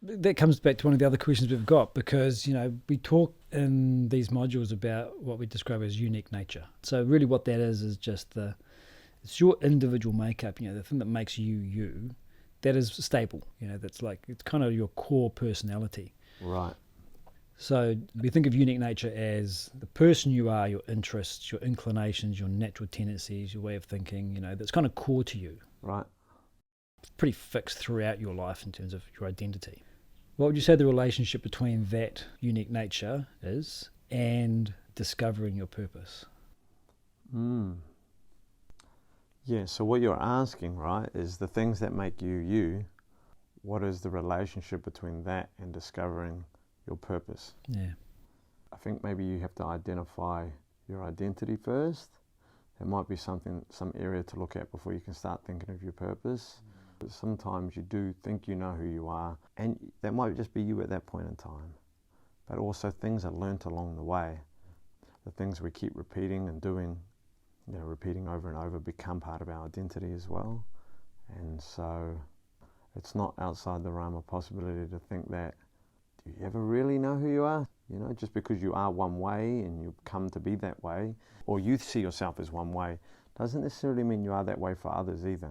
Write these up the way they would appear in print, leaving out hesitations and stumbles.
that comes back to one of the other questions we've got, because, we talk in these modules about what we describe as unique nature. So really what that is just it's your individual makeup, the thing that makes you, that is stable, that's like, it's kind of your core personality. Right. So we think of unique nature as the person you are, your interests, your inclinations, your natural tendencies, your way of thinking, that's kind of core to you. Right. It's pretty fixed throughout your life in terms of your identity. What would you say the relationship between that unique nature is and discovering your purpose? Yeah, so what you're asking, right, is the things that make you you, what is the relationship between that and discovering your purpose? Yeah. I think maybe you have to identify your identity first. There might be some area to look at before you can start thinking of your purpose. But sometimes you do think you know who you are, and that might just be you at that point in time. But also things are learnt along the way. The things we keep repeating and doing, repeating over and over, become part of our identity as well. And so it's not outside the realm of possibility to think that, do you ever really know who you are? Just because you are one way and you come to be that way, or you see yourself as one way, doesn't necessarily mean you are that way for others either.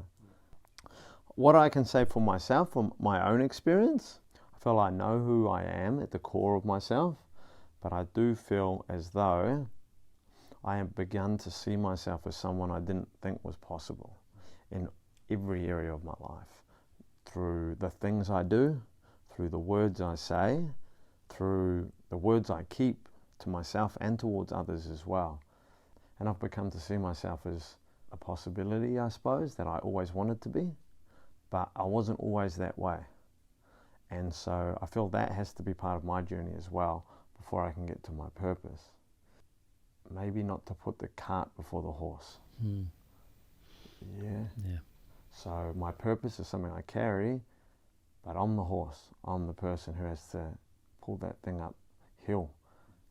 What I can say for myself, from my own experience, I feel I know who I am at the core of myself, but I do feel as though I have begun to see myself as someone I didn't think was possible in every area of my life, through the things I do, through the words I say, through the words I keep to myself and towards others as well. And I've become to see myself as a possibility, I suppose, that I always wanted to be, but I wasn't always that way. And so I feel that has to be part of my journey as well before I can get to my purpose. Maybe not to put the cart before the horse. Yeah. So my purpose is something I carry, but I'm the horse. I'm the person who has to pull that thing uphill.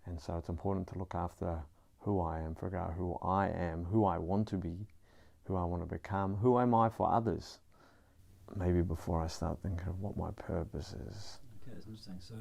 And so it's important to look after who I am, figure out who I am, who I want to be, who I want to become, who am I for others, maybe before I start thinking of what my purpose is. Okay, that's interesting. So